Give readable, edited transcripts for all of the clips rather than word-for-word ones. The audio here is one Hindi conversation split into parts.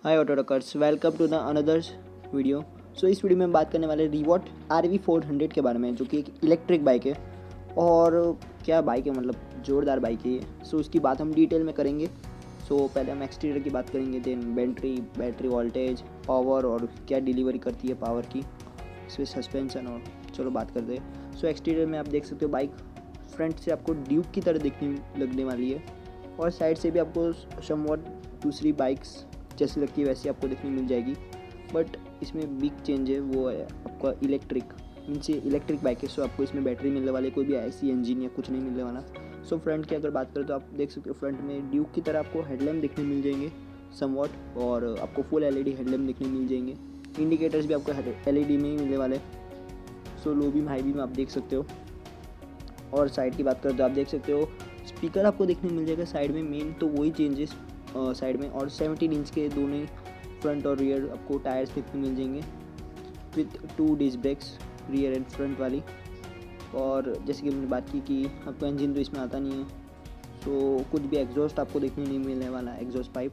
Hi auto truckers, welcome to the another video. So इस वीडियो में हम बात करने वाले रिवॉट RV400 के बारे में, जो कि एक इलेक्ट्रिक बाइक है। और क्या बाइक है, मतलब ज़ोरदार बाइक है ये। सो इसकी बात हम डिटेल में करेंगे। सो पहले हम एक्सटीरियर की बात करेंगे, देन बैटरी वोल्टेज, पावर और क्या डिलीवरी करती है पावर की, इसमें सस्पेंशन और चलो बात करते हैं। सो एक्सटीरियर में आप देख सकते हो बाइक फ्रंट से आपको ड्यूक की तरह दिखने लगने वाली है, और साइड से भी आपको समवॉट दूसरी बाइक्स जैसी लगती है वैसी आपको देखने मिल जाएगी। बट इसमें बिग चेंज है, वो है आपका इलेक्ट्रिक, मीन्स ये इलेक्ट्रिक बाइक है। सो आपको इसमें बैटरी मिलने वाली, कोई भी ऐसी इंजन या कुछ नहीं मिलने वाला। सो फ्रंट की अगर बात करें तो आप देख सकते हो फ्रंट में ड्यूक की तरह आपको हेडलैम्प देखने मिल जाएंगे समवॉट, और आपको फुल LED हेडलैम्प देखने मिल जाएंगे। इंडिकेटर्स भी आपको LED में ही मिलने वाले। सो लो बीम हाई बीम आप देख सकते हो। और साइड की बात करें तो आप देख सकते हो स्पीकर आपको देखने मिल जाएगा साइड में, मेन तो वही चेंजेस साइड में। और 17 इंच के दोनों फ्रंट और रियर आपको टायर्स देखने मिल जाएंगे with 2 disc brakes, rear and front वाली। और जैसे कि हमने बात की कि आपको इंजन तो इसमें आता नहीं है, तो कुछ भी एग्जॉस्ट आपको देखने नहीं मिलने वाला, एग्जॉस्ट पाइप।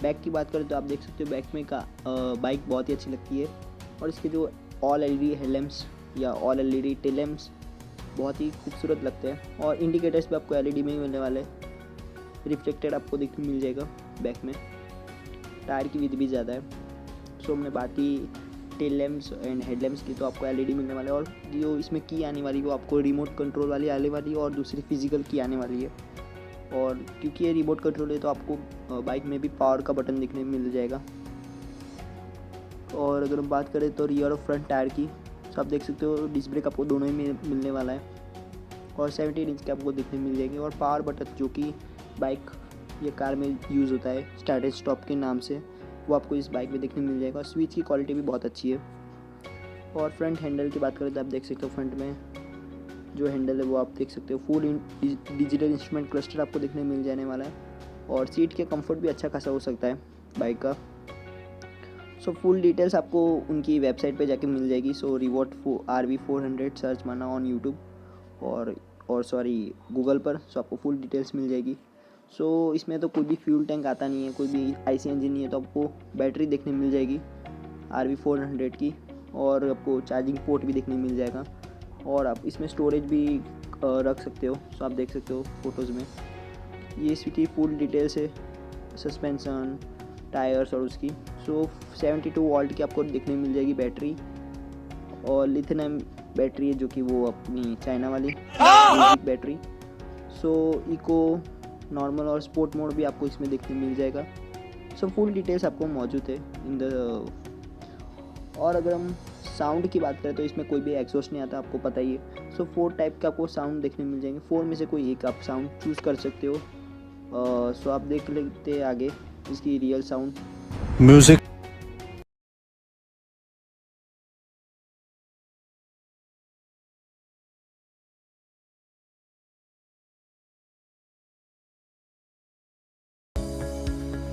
बैक की बात करें तो आप देख सकते हो बैक में का बाइक बहुत ही अच्छी लगती है, और इसके जो ऑल LED हेडलैम्प्स या ऑल LED टेल लैम्प्स बहुत ही खूबसूरत लगते हैं। और इंडिकेटर्स भी आपको LED में ही मिलने वाले, रिफ्लेक्टेड आपको देखने मिल जाएगा बैक में। टायर की विथ भी ज़्यादा है। सो हमने बात की tail lamps and head lamps की, तो आपको LED मिलने वाले। और जो इसमें की आने वाली वो आपको रिमोट कंट्रोल वाली आने वाली है, और दूसरी फिजिकल की आने वाली है। और क्योंकि ये रिमोट कंट्रोल है तो आपको बाइक में भी पावर का बटन दिखने मिल जाएगा। और अगर हम बात करें तो रियर और फ्रंट टायर की, तो आप देख सकते हो डिस्क ब्रेक आपको दोनों ही में मिलने वाला है, और 17 इंच के आपको देखने मिल जाएंगे। और पावर बटन जो कि बाइक या कार में यूज़ होता है स्टार्ट एंड स्टॉप के नाम से, वो आपको इस बाइक में देखने मिल जाएगा। और स्विच की क्वालिटी भी बहुत अच्छी है। और फ्रंट हैंडल की बात करें तो आप देख सकते हो फ्रंट में जो हैंडल है वो आप देख सकते हो फुल डिजिटल इंस्ट्रूमेंट क्लस्टर आपको देखने मिल जाने वाला है। और सीट के कंफर्ट भी अच्छा खासा हो सकता है बाइक का। सो फुल डिटेल्स आपको उनकी वेबसाइट पे जाके मिल जाएगी। सो रिवॉट RV400 सर्च माना ऑन यूट्यूब और सॉरी गूगल पर। सो आपको फुल डिटेल्स मिल जाएगी। सो इसमें तो कोई भी फ्यूल टैंक आता नहीं है, कोई भी IC इंजन नहीं है, तो आपको बैटरी देखने मिल जाएगी RV400 की, और आपको चार्जिंग पोर्ट भी देखने मिल जाएगा। और आप इसमें स्टोरेज भी रख सकते हो। सो आप देख सकते हो फोटोज़ में, ये इसकी फुल डिटेल्स है, सस्पेंसन, टायर्स और उसकी। सो 72 वोल्ट की आपको देखने मिल जाएगी बैटरी, और लिथियम बैटरी है जो कि वो अपनी चाइना वाली बैटरी। सो इको, नॉर्मल और स्पोर्ट मोड भी आपको इसमें देखने मिल जाएगा। सो फुल डिटेल्स आपको मौजूद है इन द। और अगर हम साउंड की बात करें तो इसमें कोई भी एग्जॉस्ट नहीं आता, आपको पता ही है। सो 4 टाइप के आपको साउंड देखने मिल जाएंगे, 4 में से कोई एक आप साउंड चूज़ कर सकते हो। सो आप देख लेते हैं आगे इसकी real sound music.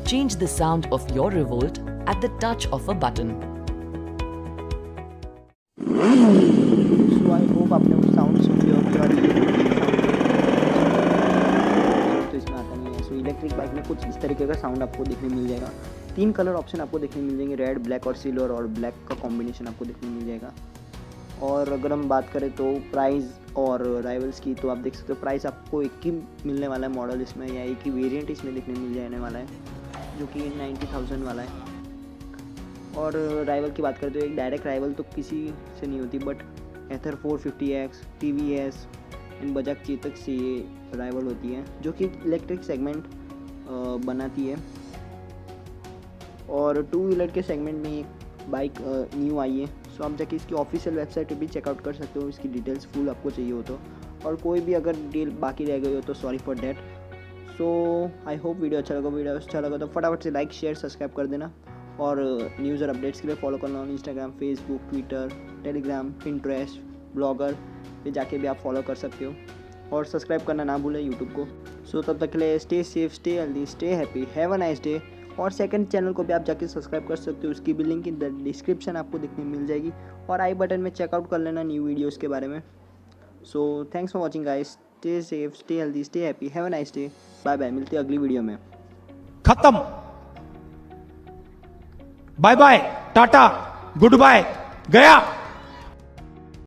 Change the sound of your revolt at the touch of a button. So I hope आपने वो साउंड सुन लिया होगी। और ये तो इसमें आता नहीं है। सो इलेक्ट्रिक बाइक में कुछ इस तरीके का साउंड आपको देखने मिल जाएगा। 3 कलर ऑप्शन आपको देखने मिल जाएंगे, रेड, ब्लैक और सिल्वर, और ब्लैक का कॉम्बिनेशन आपको देखने मिल जाएगा। और अगर हम बात करें तो प्राइस और राइवल्स की, तो आप देख सकते हो प्राइस आपको एक ही मिलने वाला है मॉडल इसमें, या एक ही वेरिएंट इसमें देखने मिल जाने वाला है, जो कि 90,000 वाला है। और राइवल की बात करें तो एक डायरेक्ट राइवल तो किसी से नहीं होती, but Ather 450X, TVS and Bajaj Chetak से ये राइवल होती है, जो कि इलेक्ट्रिक सेगमेंट बनाती है। और 2 व्हीलर के सेगमेंट में एक बाइक न्यू आई है। सो आप जाके इसकी ऑफिशियल वेबसाइट पे भी चेकआउट कर सकते हो, इसकी डिटेल्स फुल आपको चाहिए हो तो। और कोई भी अगर डिटेल बाकी रह गई हो तो sorry for that. So I hope video अच्छा लगा तो फटाफट से लाइक, शेयर, सब्सक्राइब कर देना। और न्यूज़ और अपडेट्स के लिए फॉलो करना on Instagram, Facebook, Twitter, Telegram, Pinterest, blogger पे जाके भी आप फॉलो कर सकते हो। और सब्सक्राइब करना ना भूलें यूट्यूब को। सो तब तक के लिए stay safe, stay healthy, stay happy, have a nice day. और सेकंड चैनल को भी आप जाके सब्सक्राइब कर सकते हो, उसकी भी लिंक इन द डिस्क्रिप्शन आपको देखने मिल जाएगी। और आई बटन में चेकआउट कर लेना न्यू वीडियोज़ के बारे में। So thanks for watching guys, stay safe, stay healthy, stay happy, have a nice day, bye bye. मिलते हैं अगली वीडियो में। खत्म। Bye bye, tata, goodbye, गया।